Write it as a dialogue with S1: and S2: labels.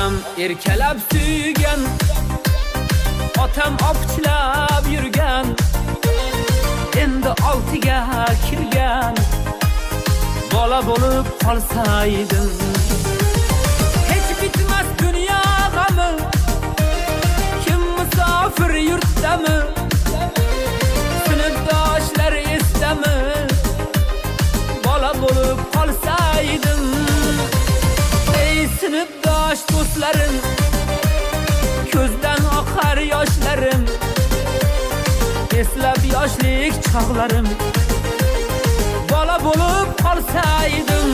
S1: Onam erkalab suygan, otam opchilab yurgan, endi 6ga kirgan. Bola bo'lib qolsaydim, hech bitmas dunyo g'ami. Kim musofir yurtdami, sinfdoshlar esdami? Bola bo'lib qolsaydim, ey sinfdosh do'stlarim, ko'zdan oqar yoshlarim, eslab yoshlik chog'larim. Bola bo'lib qolsaydim.